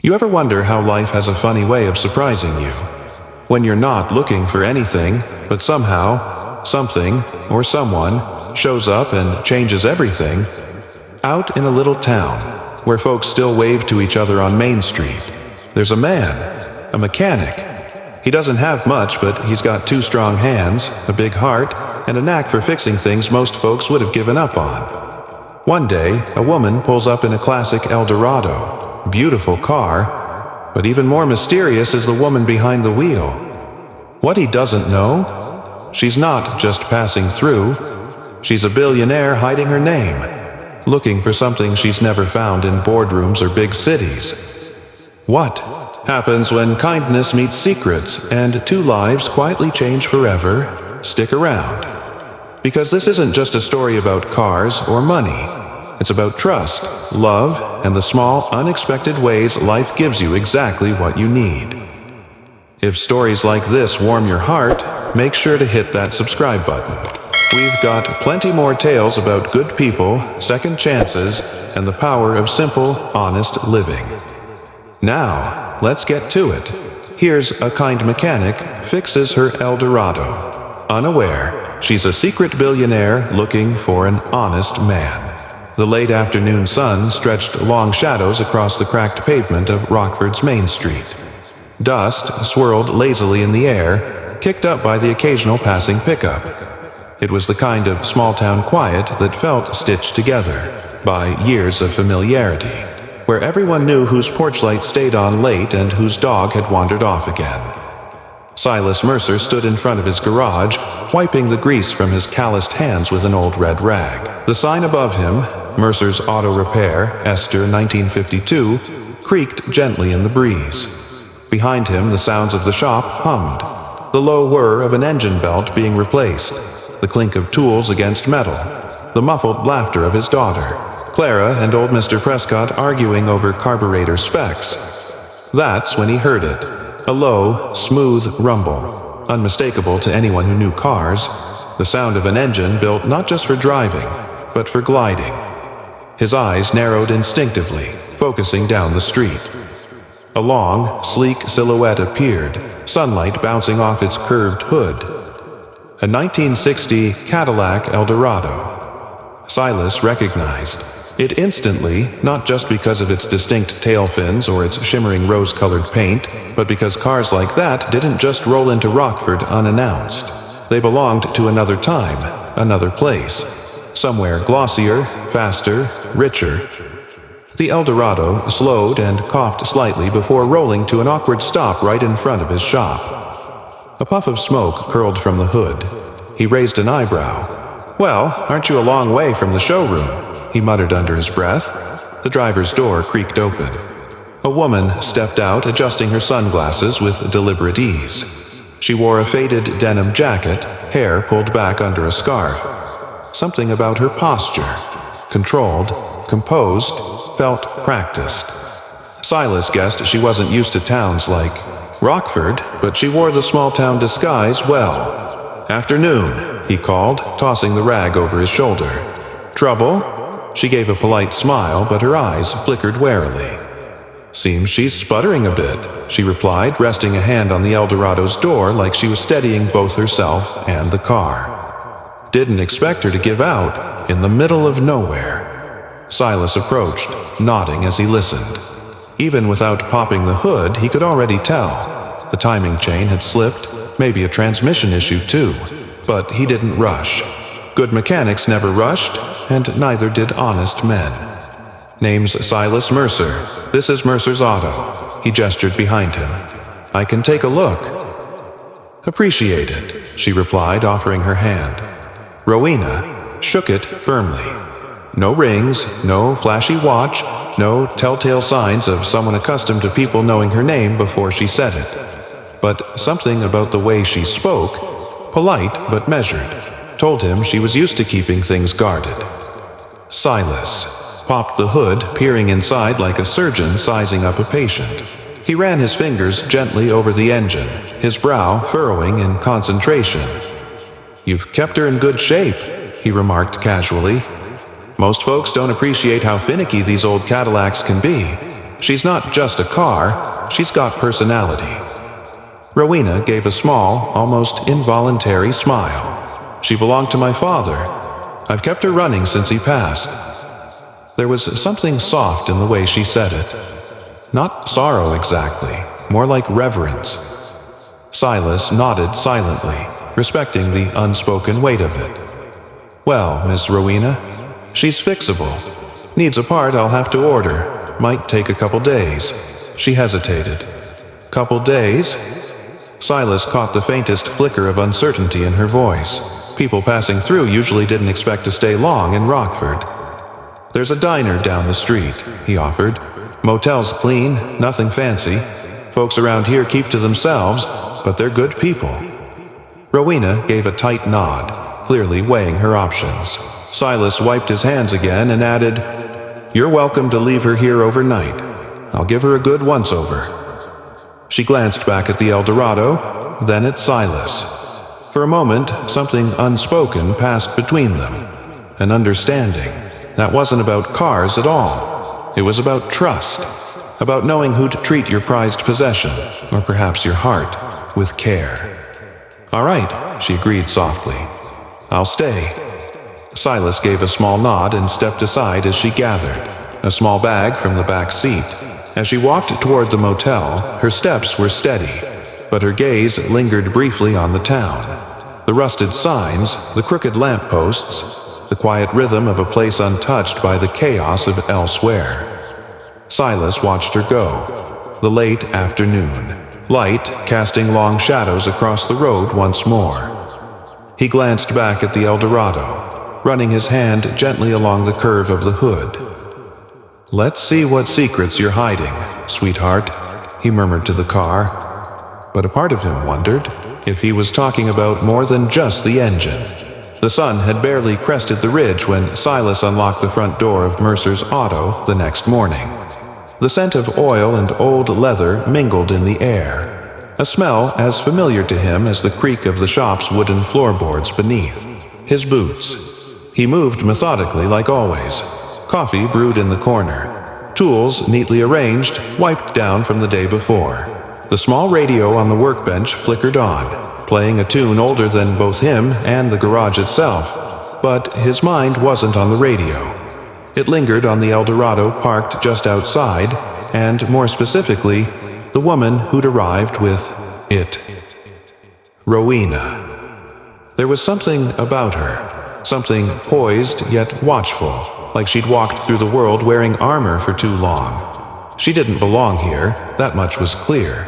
You ever wonder how life has a funny way of surprising you? When you're not looking for anything, but somehow, something, or someone shows up and changes everything. Out in a little town, where folks still wave to each other on Main Street, there's a man, a mechanic. He doesn't have much, but he's got two strong hands, a big heart, and a knack for fixing things most folks would have given up on. One day, a woman pulls up in a classic Eldorado. Beautiful car, but even more mysterious is the woman behind the wheel. What he doesn't know? She's not just passing through. She's a billionaire hiding her name, looking for something she's never found in boardrooms or big cities. What happens when kindness meets secrets and two lives quietly change forever? Stick around. Because this isn't just a story about cars or money. It's about trust, love, and the small, unexpected ways life gives you exactly what you need. If stories like this warm your heart, make sure to hit that subscribe button. We've got plenty more tales about good people, second chances, and the power of simple, honest living. Now, let's get to it. Here's a kind mechanic fixes her Eldorado. Unaware, she's a secret billionaire looking for an honest man. The late afternoon sun stretched long shadows across the cracked pavement of Rockford's Main Street. Dust swirled lazily in the air, kicked up by the occasional passing pickup. It was the kind of small-town quiet that felt stitched together by years of familiarity, where everyone knew whose porch light stayed on late and whose dog had wandered off again. Silas Mercer stood in front of his garage, wiping the grease from his calloused hands with an old red rag. The sign above him, Mercer's Auto Repair, Esther 1952, creaked gently in the breeze. Behind him, the sounds of the shop hummed. The low whir of an engine belt being replaced, the clink of tools against metal, the muffled laughter of his daughter, Clara and old Mr. Prescott arguing over carburetor specs. That's when he heard it. A low, smooth rumble, unmistakable to anyone who knew cars, the sound of an engine built not just for driving, but for gliding. His eyes narrowed instinctively, focusing down the street. A long, sleek silhouette appeared, sunlight bouncing off its curved hood. A 1960 Cadillac Eldorado. Silas recognized it instantly, not just because of its distinct tail fins or its shimmering rose-colored paint, but because cars like that didn't just roll into Rockford unannounced. They belonged to another time, another place. Somewhere glossier, faster, richer. The Eldorado slowed and coughed slightly before rolling to an awkward stop right in front of his shop. A puff of smoke curled from the hood. He raised an eyebrow. "Well, aren't you a long way from the showroom?" he muttered under his breath. The driver's door creaked open. A woman stepped out, adjusting her sunglasses with deliberate ease. She wore a faded denim jacket, hair pulled back under a scarf. Something about her posture, controlled, composed, felt practiced. Silas guessed she wasn't used to towns like Rockford, but she wore the small-town disguise well. "Afternoon," he called, tossing the rag over his shoulder. "Trouble?" She gave a polite smile, but her eyes flickered warily. "Seems she's sputtering a bit," she replied, resting a hand on the Eldorado's door like she was steadying both herself and the car. Didn't expect her to give out in the middle of nowhere. Silas approached, nodding as he listened. Even without popping the hood, he could already tell. The timing chain had slipped, maybe a transmission issue too. But he didn't rush. Good mechanics never rushed, and neither did honest men. "Name's Silas Mercer. This is Mercer's Auto." He gestured behind him. "I can take a look." "Appreciate it," she replied, offering her hand. Rowena shook it firmly. No rings, no flashy watch, no telltale signs of someone accustomed to people knowing her name before she said it. But something about the way she spoke, polite but measured, told him she was used to keeping things guarded. Silas popped the hood, peering inside like a surgeon sizing up a patient. He ran his fingers gently over the engine, his brow furrowing in concentration. "You've kept her in good shape," he remarked casually. "Most folks don't appreciate how finicky these old Cadillacs can be." She's not just a car, she's got personality." Rowena gave a small, almost involuntary smile. "She belonged to my father. I've kept her running since he passed." There was something soft in the way she said it. Not sorrow exactly, more like reverence. Silas nodded silently, respecting the unspoken weight of it. "Well, Miss Rowena, she's fixable. Needs a part I'll have to order. Might take a couple days." She hesitated. "Couple days?" Silas caught the faintest flicker of uncertainty in her voice. People passing through usually didn't expect to stay long in Rockford. "There's a diner down the street," he offered. "Motel's clean, nothing fancy. Folks around here keep to themselves, but they're good people." Rowena gave a tight nod, clearly weighing her options. Silas wiped his hands again and added, "You're welcome to leave her here overnight. I'll give her a good once-over." She glanced back at the Eldorado, then at Silas. For a moment, something unspoken passed between them. An understanding. That wasn't about cars at all. It was about trust. About knowing who to treat your prized possession, or perhaps your heart, with care. "All right," she agreed softly. "I'll stay." Silas gave a small nod and stepped aside as she gathered a small bag from the back seat. As she walked toward the motel, her steps were steady, but her gaze lingered briefly on the town. The rusted signs, the crooked lampposts, the quiet rhythm of a place untouched by the chaos of elsewhere. Silas watched her go. The late afternoon, light casting long shadows across the road once more. He glanced back at the Eldorado, running his hand gently along the curve of the hood. "Let's see what secrets you're hiding, sweetheart," he murmured to the car. But a part of him wondered if he was talking about more than just the engine. The sun had barely crested the ridge when Silas unlocked the front door of Mercer's Auto the next morning. The scent of oil and old leather mingled in the air, a smell as familiar to him as the creak of the shop's wooden floorboards beneath. His boots. He moved methodically like always. Coffee brewed in the corner. Tools, neatly arranged, wiped down from the day before. The small radio on the workbench flickered on, playing a tune older than both him and the garage itself. But his mind wasn't on the radio. It lingered on the Eldorado parked just outside, and more specifically, the woman who'd arrived with it. Rowena. There was something about her, something poised yet watchful, like she'd walked through the world wearing armor for too long. She didn't belong here, that much was clear.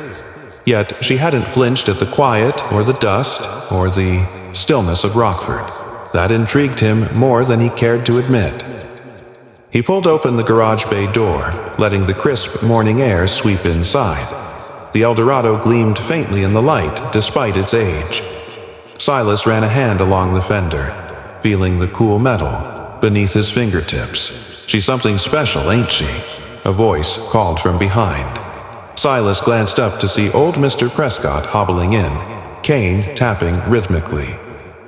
Yet she hadn't flinched at the quiet or the dust or the stillness of Rockford. That intrigued him more than he cared to admit. He pulled open the garage bay door, letting the crisp morning air sweep inside. The Eldorado gleamed faintly in the light, despite its age. Silas ran a hand along the fender, feeling the cool metal beneath his fingertips. "She's something special, ain't she?" a voice called from behind. Silas glanced up to see old Mr. Prescott hobbling in, cane tapping rhythmically.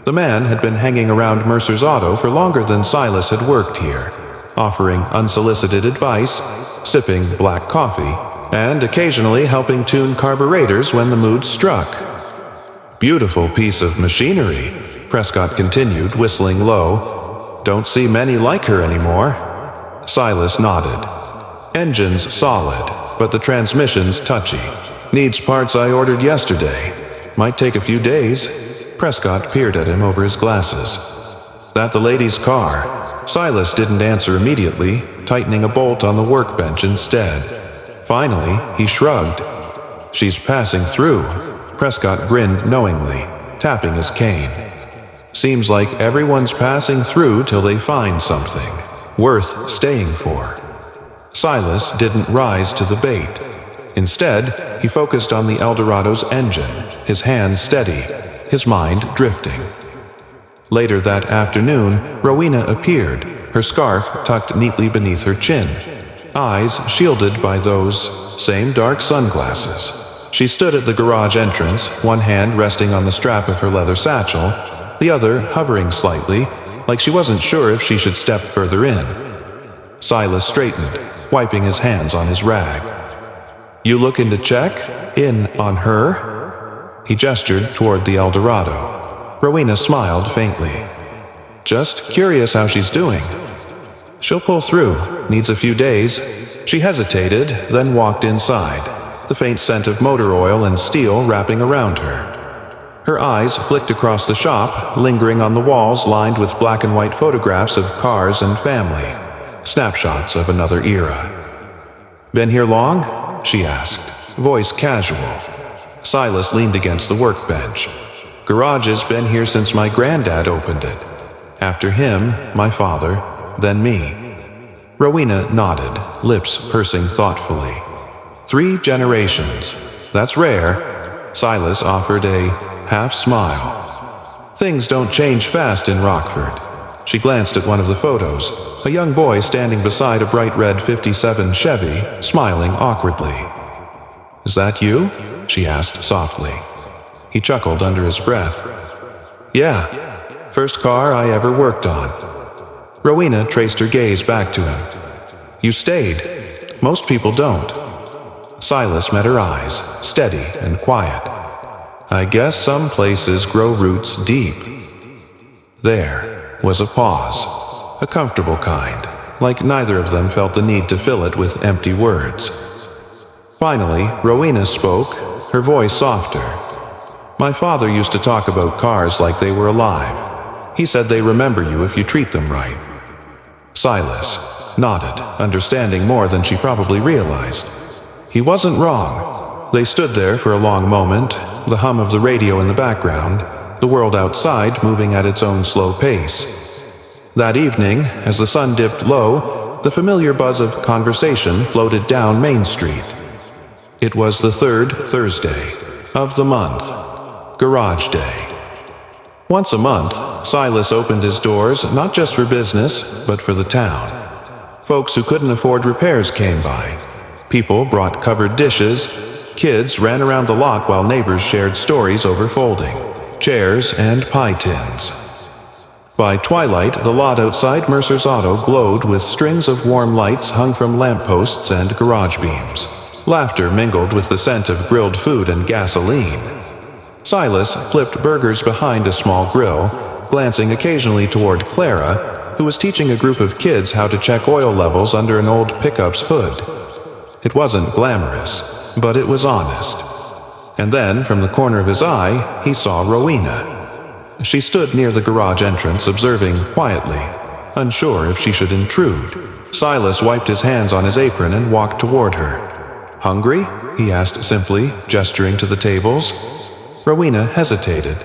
The man had been hanging around Mercer's Auto for longer than Silas had worked here, offering unsolicited advice, sipping black coffee, and occasionally helping tune carburetors when the mood struck. "Beautiful piece of machinery," Prescott continued, whistling low. "Don't see many like her anymore." Silas nodded. "Engine's solid, but the transmission's touchy. Needs parts I ordered yesterday. Might take a few days." Prescott peered at him over his glasses. "That the lady's car?" Silas didn't answer immediately, tightening a bolt on the workbench instead. Finally, he shrugged. "She's passing through." Prescott grinned knowingly, tapping his cane. "Seems like everyone's passing through till they find something worth staying for." Silas didn't rise to the bait. Instead, he focused on the Eldorado's engine, his hands steady, his mind drifting. Later that afternoon, Rowena appeared, her scarf tucked neatly beneath her chin, eyes shielded by those same dark sunglasses. She stood at the garage entrance, one hand resting on the strap of her leather satchel, the other hovering slightly, like she wasn't sure if she should step further in. Silas straightened, wiping his hands on his rag. "You looking to check in on her?" He gestured toward the Eldorado. Rowena smiled faintly. "Just curious how she's doing." "She'll pull through. Needs a few days." She hesitated, then walked inside, the faint scent of motor oil and steel wrapping around her. Her eyes flicked across the shop, lingering on the walls lined with black and white photographs of cars and family, snapshots of another era. "Been here long?" she asked, voice casual. Silas leaned against the workbench. "Garage has been here since my granddad opened it. After him, my father, then me." Rowena nodded, lips pursing thoughtfully. 3 generations. That's rare. Silas offered a half-smile. "Things don't change fast in Rockford." She glanced at one of the photos, a young boy standing beside a bright red '57 Chevy, smiling awkwardly. "Is that you?" she asked softly. He chuckled under his breath. "Yeah, first car I ever worked on." Rowena traced her gaze back to him. "You stayed. Most people don't." Silas met her eyes, steady and quiet. "I guess some places grow roots deep." There was a pause, a comfortable kind, like neither of them felt the need to fill it with empty words. Finally, Rowena spoke, her voice softer. "My father used to talk about cars like they were alive. He said they remember you if you treat them right." Silas nodded, understanding more than she probably realized. He wasn't wrong. They stood there for a long moment, the hum of the radio in the background, the world outside moving at its own slow pace. That evening, as the sun dipped low, the familiar buzz of conversation floated down Main Street. It was the 3rd Thursday of the month, Garage Day. Once a month, Silas opened his doors not just for business, but for the town. Folks who couldn't afford repairs came by. People brought covered dishes. Kids ran around the lot while neighbors shared stories over folding chairs and pie tins. By twilight, the lot outside Mercer's Auto glowed with strings of warm lights hung from lampposts and garage beams. Laughter mingled with the scent of grilled food and gasoline. Silas flipped burgers behind a small grill, glancing occasionally toward Clara, who was teaching a group of kids how to check oil levels under an old pickup's hood. It wasn't glamorous, but it was honest. And then, from the corner of his eye, he saw Rowena. She stood near the garage entrance, observing quietly, unsure if she should intrude. Silas wiped his hands on his apron and walked toward her. "Hungry?" he asked simply, gesturing to the tables. Rowena hesitated,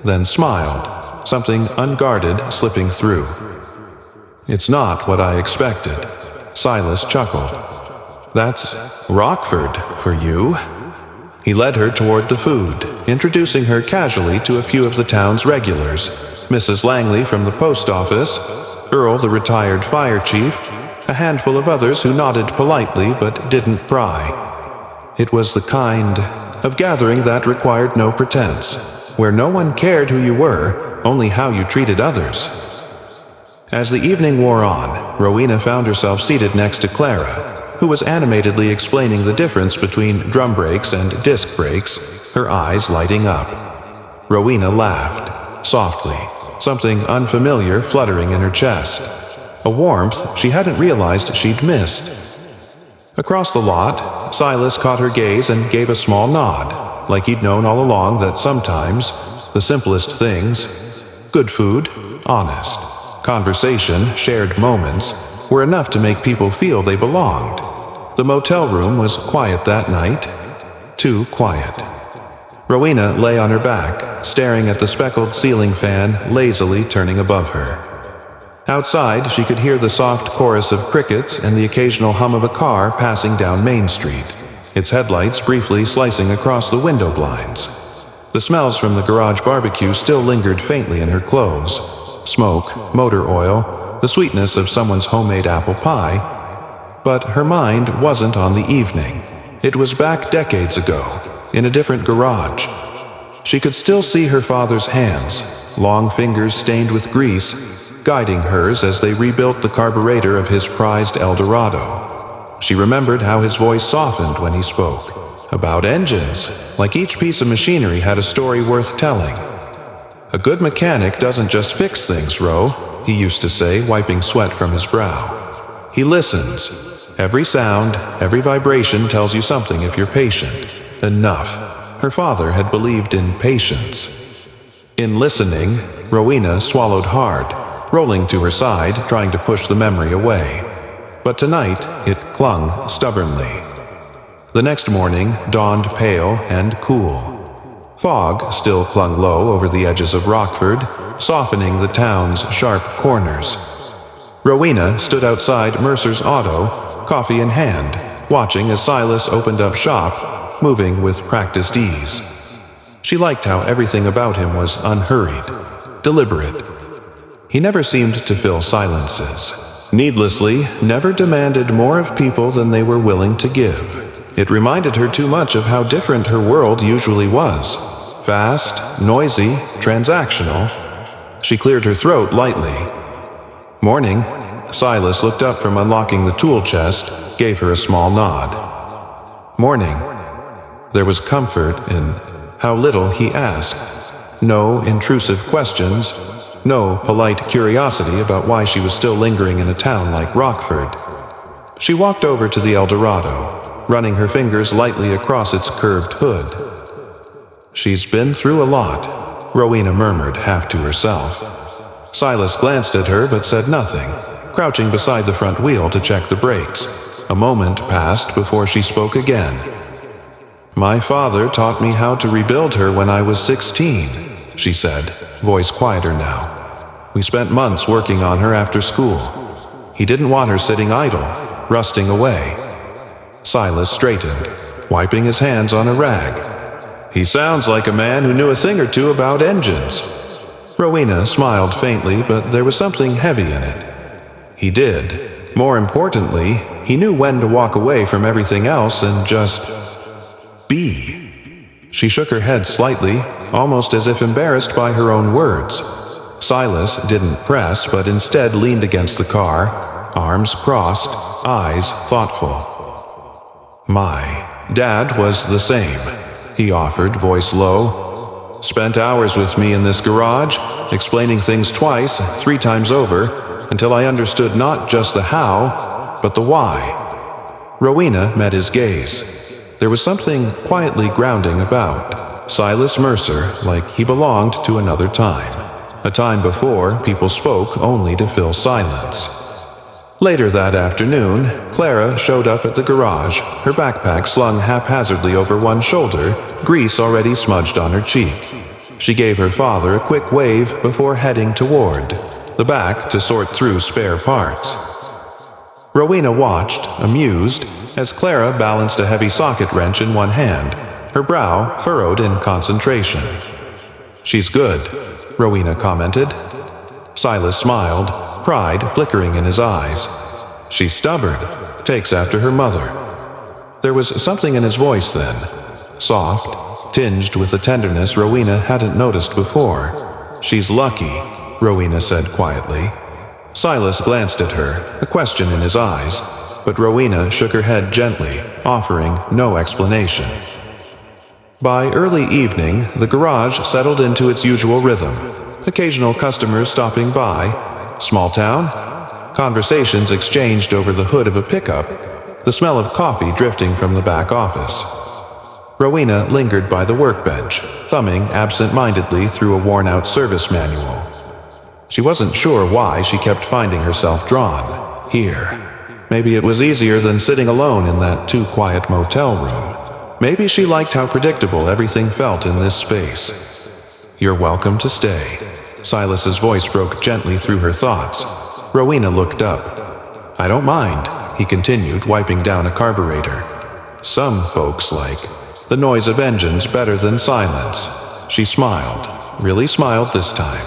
then smiled, something unguarded slipping through. "It's not what I expected." Silas chuckled. "That's Rockford for you." He led her toward the food, introducing her casually to a few of the town's regulars, Mrs. Langley from the post office, Earl the retired fire chief, a handful of others who nodded politely but didn't pry. It was the kind of gathering that required no pretense, where no one cared who you were, only how you treated others. As the evening wore on, Rowena found herself seated next to Clara, who was animatedly explaining the difference between drum brakes and disc brakes, her eyes lighting up. Rowena laughed, softly, something unfamiliar fluttering in her chest, a warmth she hadn't realized she'd missed. Across the lot, Silas caught her gaze and gave a small nod, like he'd known all along that sometimes the simplest things, good food, honest conversation, shared moments, were enough to make people feel they belonged. The motel room was quiet that night, too quiet. Rowena lay on her back, staring at the speckled ceiling fan lazily turning above her. Outside, she could hear the soft chorus of crickets and the occasional hum of a car passing down Main Street, its headlights briefly slicing across the window blinds. The smells from the garage barbecue still lingered faintly in her clothes. Smoke, motor oil, the sweetness of someone's homemade apple pie. But her mind wasn't on the evening. It was back decades ago, in a different garage. She could still see her father's hands, long fingers stained with grease, guiding hers as they rebuilt the carburetor of his prized Eldorado. She remembered how his voice softened when he spoke. About engines, like each piece of machinery had a story worth telling. "A good mechanic doesn't just fix things, Ro," he used to say, wiping sweat from his brow. "He listens. Every sound, every vibration tells you something if you're patient. Enough." Her father had believed in patience. In listening, Rowena swallowed hard, rolling to her side, trying to push the memory away. But tonight, it clung stubbornly. The next morning dawned pale and cool. Fog still clung low over the edges of Rockford, softening the town's sharp corners. Rowena stood outside Mercer's auto, coffee in hand, watching as Silas opened up shop, moving with practiced ease. She liked how everything about him was unhurried, deliberate. He never seemed to fill silences. Needlessly, never demanded more of people than they were willing to give. It reminded her too much of how different her world usually was. Fast, noisy, transactional. She cleared her throat lightly. "Morning." Silas looked up from unlocking the tool chest, gave her a small nod. "Morning." There was comfort in how little he asked. No intrusive questions, no polite curiosity about why she was still lingering in a town like Rockford. She walked over to the Eldorado, running her fingers lightly across its curved hood. "She's been through a lot," Rowena murmured half to herself. Silas glanced at her but said nothing, crouching beside the front wheel to check the brakes. A moment passed before she spoke again. "My father taught me how to rebuild her when I was 16, she said, voice quieter now. "We spent months working on her after school. He didn't want her sitting idle, rusting away." Silas straightened, wiping his hands on a rag. "He sounds like a man who knew a thing or two about engines." Rowena smiled faintly, but there was something heavy in it. He did. More importantly, he knew when to walk away from everything else and just be. She shook her head slightly, almost as if embarrassed by her own words. Silas didn't press, but instead leaned against the car, arms crossed, eyes thoughtful. "My dad was the same," he offered, voice low. "Spent hours with me in this garage, explaining things twice, 3 times over, until I understood not just the how, but the why." Rowena met his gaze. There was something quietly grounding about Silas Mercer, like he belonged to another time. A time before people spoke only to fill silence. Later that afternoon, Clara showed up at the garage, her backpack slung haphazardly over one shoulder, grease already smudged on her cheek. She gave her father a quick wave before heading toward the back to sort through spare parts. Rowena watched, amused, as Clara balanced a heavy socket wrench in one hand, her brow furrowed in concentration. "She's good," Rowena commented. Silas smiled, pride flickering in his eyes. "She's stubborn, takes after her mother." There was something in his voice then, soft, tinged with a tenderness Rowena hadn't noticed before. "She's lucky," Rowena said quietly. Silas glanced at her, a question in his eyes, but Rowena shook her head gently, offering no explanation. By early evening, the garage settled into its usual rhythm. Occasional customers stopping by. Small town? Conversations exchanged over the hood of a pickup, the smell of coffee drifting from the back office. Rowena lingered by the workbench, thumbing absent-mindedly through a worn-out service manual. She wasn't sure why she kept finding herself drawn here. Maybe it was easier than sitting alone in that too-quiet motel room. Maybe she liked how predictable everything felt in this space. "You're welcome to stay." Silas's voice broke gently through her thoughts. Rowena looked up. "I don't mind," he continued, wiping down a carburetor. "Some folks like the noise of engines better than silence." She smiled, really smiled this time.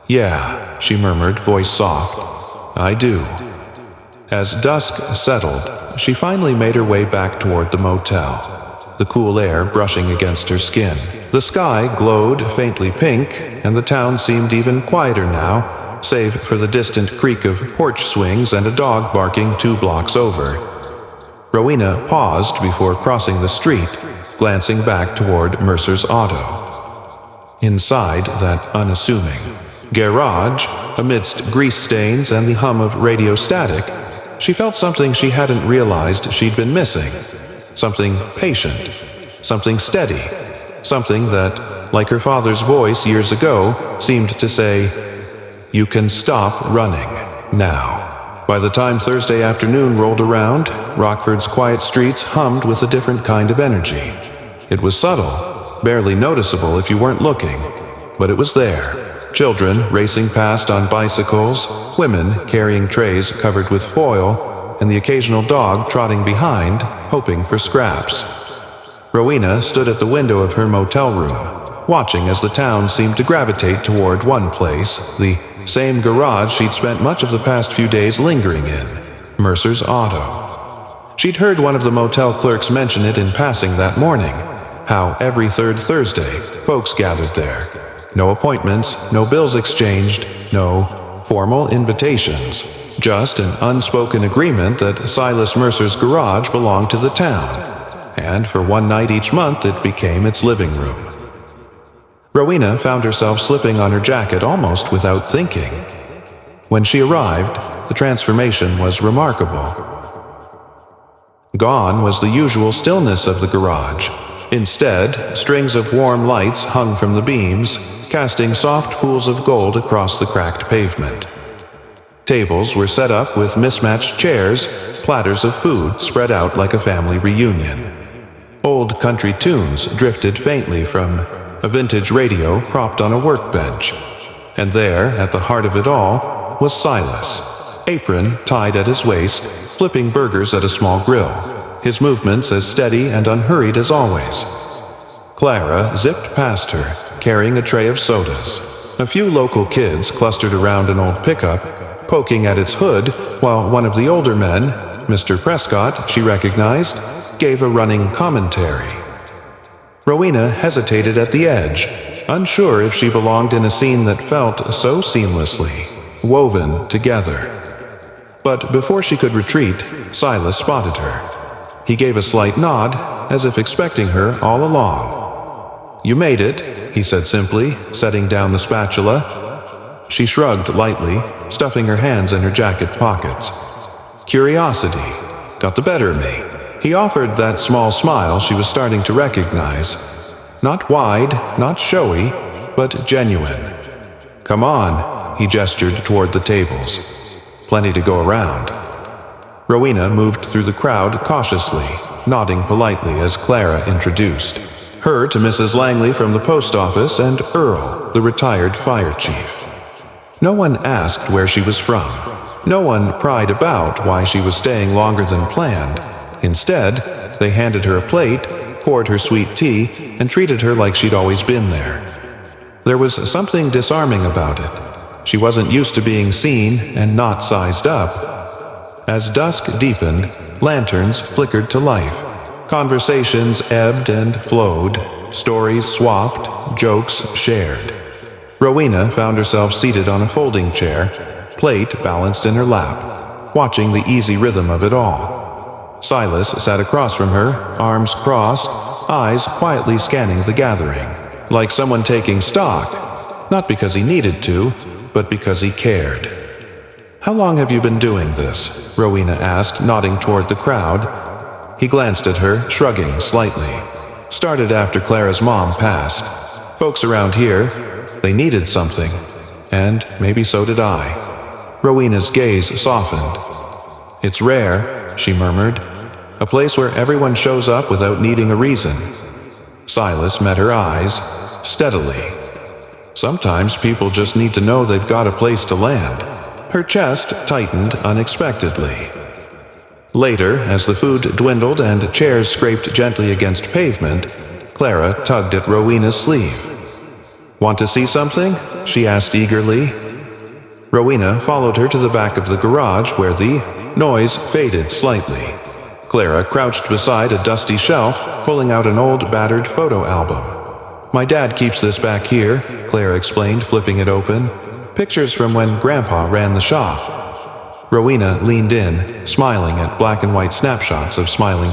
"Yeah," she murmured, voice soft. "I do." As dusk settled, she finally made her way back toward the motel, the cool air brushing against her skin. The sky glowed faintly pink, and the town seemed even quieter now, save for the distant creak of porch swings and a dog barking 2 blocks over. Rowena paused before crossing the street, glancing back toward Mercer's auto. Inside that unassuming garage, amidst grease stains and the hum of radio static, she felt something she hadn't realized she'd been missing. Something patient, something steady, something that, like her father's voice years ago, seemed to say, "You can stop running now." By the time Thursday afternoon rolled around, Rockford's quiet streets hummed with a different kind of energy. It was subtle, barely noticeable if you weren't looking, but it was there. Children racing past on bicycles, women carrying trays covered with foil, and the occasional dog trotting behind, hoping for scraps. Rowena stood at the window of her motel room, watching as the town seemed to gravitate toward one place, the same garage she'd spent much of the past few days lingering in, Mercer's auto. She'd heard one of the motel clerks mention it in passing that morning, how every third Thursday folks gathered there. No appointments, no bills exchanged, no formal invitations, just an unspoken agreement that Silas Mercer's garage belonged to the town, and for one night each month it became its living room. Rowena found herself slipping on her jacket almost without thinking. When she arrived, the transformation was remarkable. Gone was the usual stillness of the garage. Instead, strings of warm lights hung from the beams, casting soft pools of gold across the cracked pavement. Tables were set up with mismatched chairs, platters of food spread out like a family reunion. Old country tunes drifted faintly from a vintage radio propped on a workbench. And there, at the heart of it all, was Silas, apron tied at his waist, flipping burgers at a small grill, his movements as steady and unhurried as always. Clara zipped past her, carrying a tray of sodas. A few local kids clustered around an old pickup, poking at its hood, while one of the older men, Mr. Prescott, she recognized, gave a running commentary. Rowena hesitated at the edge, unsure if she belonged in a scene that felt so seamlessly woven together. But before she could retreat, Silas spotted her. He gave a slight nod, as if expecting her all along. "You made it," he said simply, setting down the spatula. She shrugged lightly, stuffing her hands in her jacket pockets. Curiosity got the better of me. He offered that small smile she was starting to recognize. Not wide, not showy, but genuine. "Come on," he gestured toward the tables. "Plenty to go around." Rowena moved through the crowd cautiously, nodding politely as Clara introduced her to Mrs. Langley from the post office and Earl, the retired fire chief. No one asked where she was from. No one pried about why she was staying longer than planned. Instead, they handed her a plate, poured her sweet tea, and treated her like she'd always been there. There was something disarming about it. She wasn't used to being seen and not sized up. As dusk deepened, lanterns flickered to life. Conversations ebbed and flowed, stories swapped, jokes shared. Rowena found herself seated on a folding chair, plate balanced in her lap, watching the easy rhythm of it all. Silas sat across from her, arms crossed, eyes quietly scanning the gathering, like someone taking stock, not because he needed to, but because he cared. "How long have you been doing this?" Rowena asked, nodding toward the crowd. He glanced at her, shrugging slightly. "Started after Clara's mom passed. Folks around here, they needed something, and maybe so did I." Rowena's gaze softened. "It's rare," she murmured. "A place where everyone shows up without needing a reason." Silas met her eyes, steadily. "Sometimes people just need to know they've got a place to land." Her chest tightened unexpectedly. Later, as the food dwindled and chairs scraped gently against pavement, Clara tugged at Rowena's sleeve. "Want to see something?" she asked eagerly. Rowena followed her to the back of the garage where the noise faded slightly. Clara crouched beside a dusty shelf, pulling out an old battered photo album. "My dad keeps this back here," Clara explained, flipping it open. "Pictures from when Grandpa ran the shop." Rowena leaned in, smiling at black and white snapshots of smiling